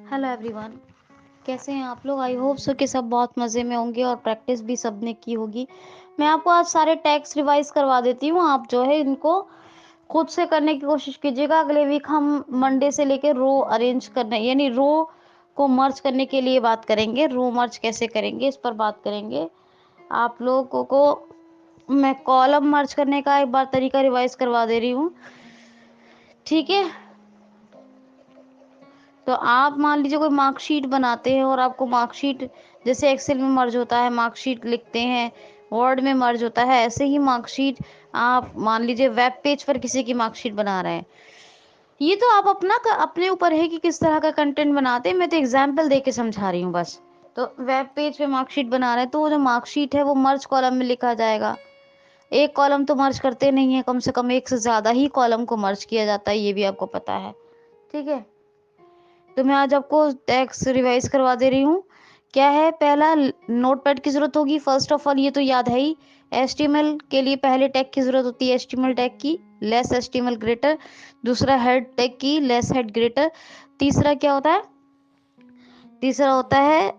Hello everyone, कैसे हैं आप लोग। आई होप सो कि सब बहुत मज़े में होंगे और प्रैक्टिस भी सबने की होगी। मैं आपको आज सारे टैग्स रिवाइज करवा देती हूँ। आप जो है इनको खुद से करने की कोशिश कीजिएगा। अगले वीक हम मंडे से लेकर रो अरेंज करने यानी रो को मर्ज करने के लिए बात करेंगे। रो मर्ज कैसे करेंगे इस पर बात करेंगे। आप लोगों को मैं कॉलम मर्ज करने का एक बार तरीका रिवाइज करवा दे रही हूँ, ठीक है। तो आप मान लीजिए कोई मार्कशीट बनाते हैं और आपको मार्कशीट जैसे एक्सेल में मर्ज होता है, मार्कशीट लिखते हैं, वर्ड में मर्ज होता है, ऐसे ही मार्कशीट आप मान लीजिए वेब पेज पर किसी की मार्कशीट बना रहे हैं। ये तो आप अपने ऊपर है कि किस तरह का कंटेंट बनाते हैं। मैं तो एग्जाम्पल दे के समझा रही हूँ बस। तो वेब पेज पे मार्कशीट बना रहे हैं तो वो जो मार्कशीट है वो मर्ज कॉलम में लिखा जाएगा। एक कॉलम तो मर्ज करते नहीं है, कम से कम एक से ज्यादा ही कॉलम को मर्ज किया जाता है, ये भी आपको पता है, ठीक है। तो मैं आज आपको टैग्स रिवाइज करवा दे रही हूँ। क्या है, पहला नोटपैड की जरूरत होगी। फर्स्ट ऑफ ऑल ये तो याद है ही, एचटीएमएल के लिए पहले टैग की जरूरत होती है, एचटीएमएल टैग की, लेस एचटीएमएल ग्रेटर। दूसरा हेड टैग की, लेस हेड ग्रेटर। तीसरा क्या होता है, तीसरा होता है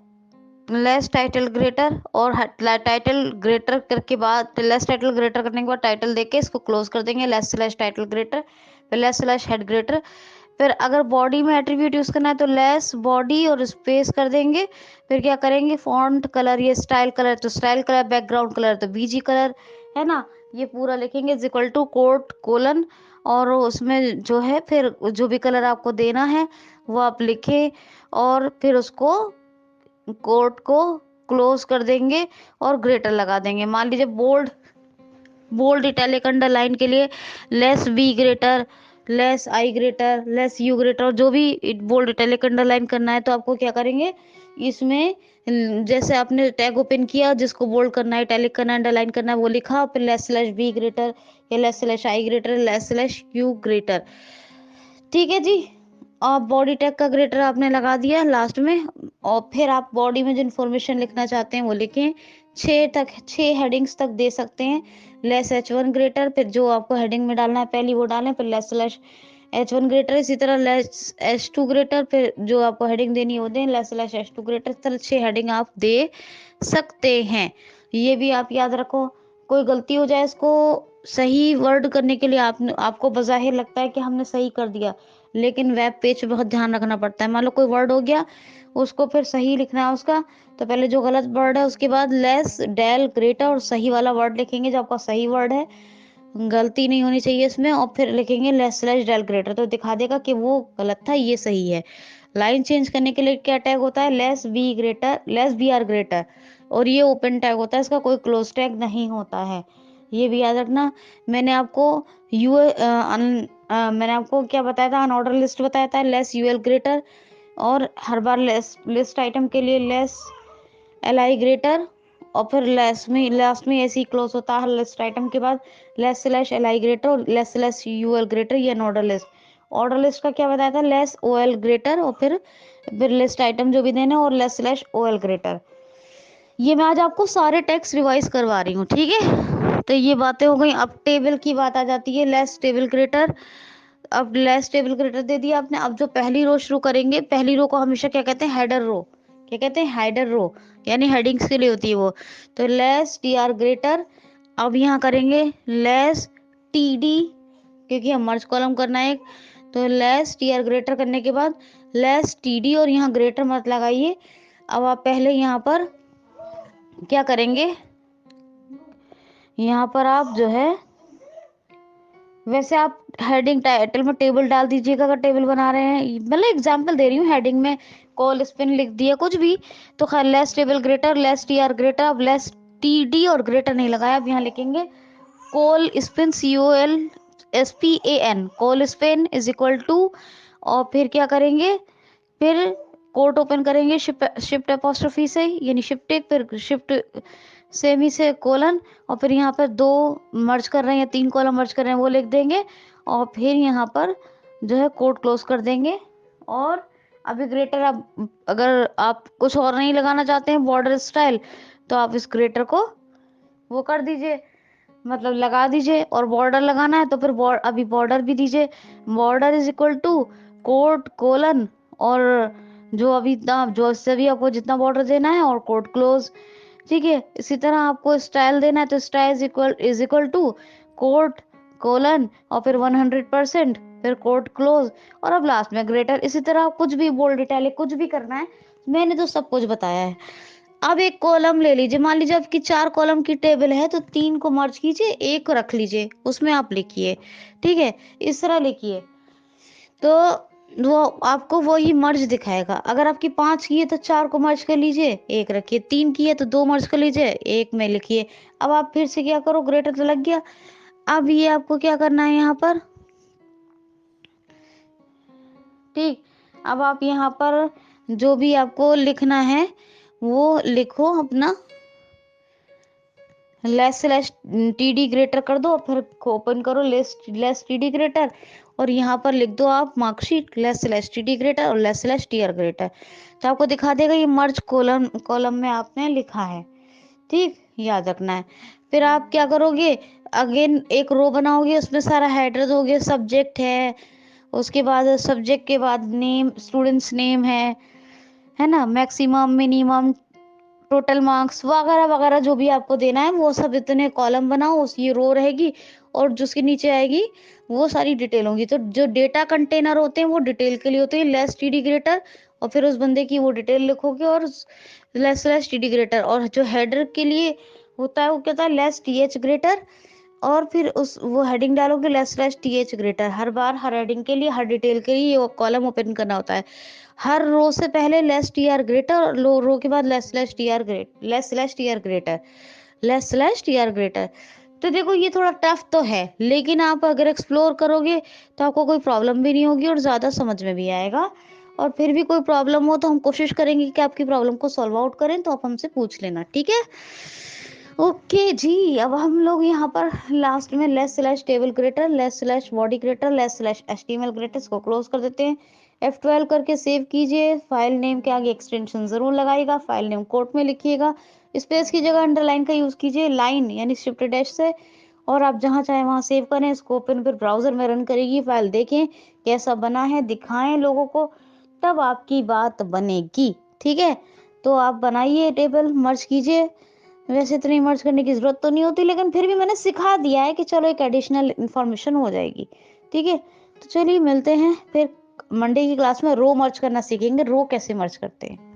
लेस टाइटल ग्रेटर। और टाइटल ग्रेटर करके बाद लेस टाइटल ग्रेटर करने के बाद टाइटल देके इसको क्लोज कर देंगे, लेस स्लैश टाइटल ग्रेटर, फिर लेस स्लैश हेड ग्रेटर। फिर अगर बॉडी में एट्रीब्यूट यूज करना है तो लेस बॉडी और स्पेस कर देंगे। फिर क्या करेंगे, फॉन्ट कलर, ये स्टाइल कलर तो स्टाइल कलर, बैकग्राउंड कलर तो बीजी कलर, है ना। ये पूरा लिखेंगे is equal to quote colon, और उसमें जो है फिर जो भी कलर आपको देना है वो आप लिखें, और फिर उसको कोट को क्लोज कर देंगे और ग्रेटर लगा देंगे। मान लीजिए बोल्ड, बोल्ड इटैलिक अंडरलाइन के लिए less B greater, less I greater, less you greater, और जो भी बोल्ड इटैलिक अंडरलाइन करना है तो आपको क्या करेंगे इसमें, जैसे आपने टैग ओपन किया, जिसको बोल्ड करना है, इटैलिक करना है, अंडरलाइन करना है वो लिखा, फिर लेस स्लैश बी ग्रेटर या less slash I greater, less slash you greater, ठीक है जी। और बॉडी टैग का ग्रेटर आपने लगा दिया लास्ट में, और फिर आप बॉडी में जो इन्फॉर्मेशन लिखना चाहते हैं वो लिखें। 6 हेडिंग्स तक दे सकते हैं। लेस H1 ग्रेटर, फिर जो आपको हेडिंग में डालना है पहली वो डालें, फिर लेस स्लैश H1 ग्रेटर, इसी तरह लेस H2 ग्रेटर, फिर जो आपको हेडिंग देनी है वो दें, लेस स्लैश H2 ग्रेटर। इस तरह 6 हेडिंग आप दे सकते हैं। ये भी आप याद रखो। कोई गलती हो जाए इसको सही वर्ड करने के लिए आपको बज़ाहिर लगता है कि हमने सही कर दिया, लेकिन वेब पेज पे बहुत ध्यान रखना पड़ता है। मान लो कोई वर्ड हो गया, उसको फिर सही लिखना है उसका, तो पहले जो गलत वर्ड है उसके बाद लेस डेल ग्रेटर और सही वाला वर्ड लिखेंगे जो आपका सही वर्ड है, गलती नहीं होनी चाहिए इसमें, और फिर लिखेंगे लेस स्लैश डेल ग्रेटर, तो दिखा देगा कि वो गलत था ये सही है। लाइन चेंज करने के लिए क्या टैग होता है, less B greater, less B R greater, और ये ओपन टैग होता है, इसका कोई क्लोज टैग नहीं होता है, ये भी याद रखना। मैंने आपको मैंने आपको क्या बताया था, अनऑर्डर लिस्ट बताया था, लेस यूएल ग्रेटर, और हर बार लेस लिस्ट आइटम के लिए लेस एल आई ग्रेटर, और फिर लास्ट में ऐसे ही क्लोज होता है हर लिस्ट आइटम के बाद, less slash L I greater और less slash U L greater. ये ऑर्डर लिस्ट, ऑर्डर लिस्ट का क्या बताया था, लेस ओ एल ग्रेटर, और फिर लिस्ट आइटम जो भी देना और less slash O L greater. ये मैं आज आपको सारे टेक्स्ट रिवाइज करवा रही हूँ, ठीक है। तो ये बातें हो गई। अब टेबल की बात आ जाती है, लेस टेबल ग्रेटर। अब लेस टेबल ग्रेटर दे दिया आपने। अब जो पहली रो शुरू करेंगे, पहली रो को हमेशा क्या कहते हैं, हेडर रो। क्या कहते हैं, हेडर रो, यानी हेडिंग्स के लिए होती है वो। तो लेस टी आर ग्रेटर। अब यहाँ करेंगे लेस टी डी, क्योंकि हम मर्ज कॉलम करना है एक, तो लेस टी आर ग्रेटर करने के बाद लेस टी डी, और यहाँ ग्रेटर मत लगाइए। अब आप पहले यहाँ पर क्या करेंगे, यहाँ पर आप जो है, वैसे आप हेडिंग टाइटल में टेबल डाल दीजिएगा अगर टेबल बना रहे हैं, मतलब एग्जांपल दे रही हूँ। हेडिंग में कॉल स्पिन लिख दिया कुछ भी, तो खैर less table greater, less T R greater. अब लेस टी डी और ग्रेटर नहीं लगाया, अब यहाँ लिखेंगे col span, COL SPAN, col span is equal to, और फिर क्या करेंगे, फिर कोट ओपन करेंगे शिफ्ट अपोस्ट्रोफी से, यानी शिफ्ट एक, फिर शिफ्ट सेमी से कोलन, और फिर यहाँ पर 2 मर्ज कर रहे हैं या 3 कॉलम मर्ज कर रहे हैं वो लिख देंगे, और फिर यहाँ पर जो है कोट क्लोज कर देंगे। और अभी ग्रेटर, अब अगर आप कुछ और नहीं लगाना चाहते हैं बॉर्डर स्टाइल, तो आप इस ग्रेटर को वो कर दीजिए, मतलब लगा दीजिए। और बॉर्डर लगाना है तो फिर अभी बॉर्डर भी दीजिए, border is equal to quote colon, और जो अभी जो इससे भी आपको जितना बॉर्डर देना है, और कोट क्लोज। ठीक है, इसी तरह आपको स्टाइल देना है तो style is equal to quote colon और फिर 100%, फिर कोट क्लोज, और अब लास्ट में ग्रेटर। इसी तरह आप कुछ भी बोल्ड इटैलिक कुछ भी करना है, मैंने तो सब कुछ बताया है। अब एक कॉलम ले लीजिए, मान लीजिए आपकी 4 कॉलम की टेबल है तो 3 को मर्ज कीजिए, एक रख लीजिए, उसमें आप लिखिए। ठीक है, इस तरह लिखिए तो वो आपको वही मर्ज दिखाएगा। अगर आपकी 5 की है तो 4 को मर्ज कर लीजिए, एक रखिए। 3 की है तो 2 मर्ज कर लीजिए, एक में लिखिए। अब आप फिर से क्या करो, ग्रेटर तो लग गया। अब ये आपको क्या करना है यहाँ पर, ठीक, अब आप यहाँ पर जो भी आपको लिखना है वो लिखो अपना, लेस स्लैश टीडी ग्रेटर कर दो, फिर ओपन करो लेस टीडी ग्रेटर, और यहाँ पर लिख दो आप marksheet less slash TD greater और लेस स्लैश टीआर ग्रेटर। तो आपको दिखा देगा ये मर्ज कॉलम में आपने लिखा है। ठीक, याद रखना है। फिर आप क्या करोगे, अगेन एक रो बनाओगे, उसमें सारा हेडर दोगे, सब्जेक्ट है, उसके बाद सब्जेक्ट के बाद नेम, स्टूडेंट्स नेम है ना, मैक्सिमम मिनिमम टोटल मार्क्स वगैरह वगैरह जो भी आपको देना है वो सब इतने कॉलम बनाओ, उस ये रो रहेगी, और जिसके नीचे आएगी वो सारी डिटेल होंगी। तो जो डेटा कंटेनर होते हैं वो डिटेल के लिए होते हैं, लेस टीडी ग्रेटर, और फिर उस बंदे की वो डिटेल लिखोगे, और लेस लेस टीडी ग्रेटर। और जो हेडर के लिए होता है वो क्या होता है, लेस टीएच ग्रेटर, और फिर उस वो हेडिंग डालोगे लेस स्लैश टीएच ग्रेटर। हर बार हर हेडिंग के लिए, हर डिटेल के लिए कॉलम ओपन करना होता है। हर रो से पहले लेस टीआर ग्रेटर, और रो के बाद less slash TR greater, less slash TR greater. तो देखो ये थोड़ा टफ तो है, लेकिन आप अगर एक्सप्लोर करोगे तो आपको कोई प्रॉब्लम भी नहीं होगी और ज़्यादा समझ में भी आएगा। और फिर भी कोई प्रॉब्लम हो तो हम कोशिश करेंगे कि आपकी प्रॉब्लम को सॉल्व आउट करें, तो आप हमसे पूछ लेना, ठीक है। ओके जी, अब हम लोग यहाँ पर लास्ट में less slash table greater, less slash body greater, less slash HTML greater को क्लोज कर देते हैं। F12 करके सेव कीजिए। फाइल नेम के आगे एक्सटेंशन जरूर लगाइएगा, फाइल नेम कोट में लिखिएगा, स्पेस की जगह अंडरलाइन का यूज कीजिए, लाइन यानी शिफ्ट डैश से, और आप जहाँ चाहे वहाँ सेव करें। इसको ओपन फिर ब्राउजर में रन करेगी, फाइल देखें कैसा बना है, दिखाएं लोगों को, तब आपकी बात बनेगी। ठीक है, तो आप बनाइए टेबल, मर्ज कीजिए। वैसे इतनी मर्ज करने की जरूरत तो नहीं होती, लेकिन फिर भी मैंने सिखा दिया है कि चलो एक एडिशनल इंफॉर्मेशन हो जाएगी। ठीक है, तो चलिए मिलते हैं फिर मंडे की क्लास में। रो मर्ज करना सीखेंगे, रो कैसे मर्ज करते हैं।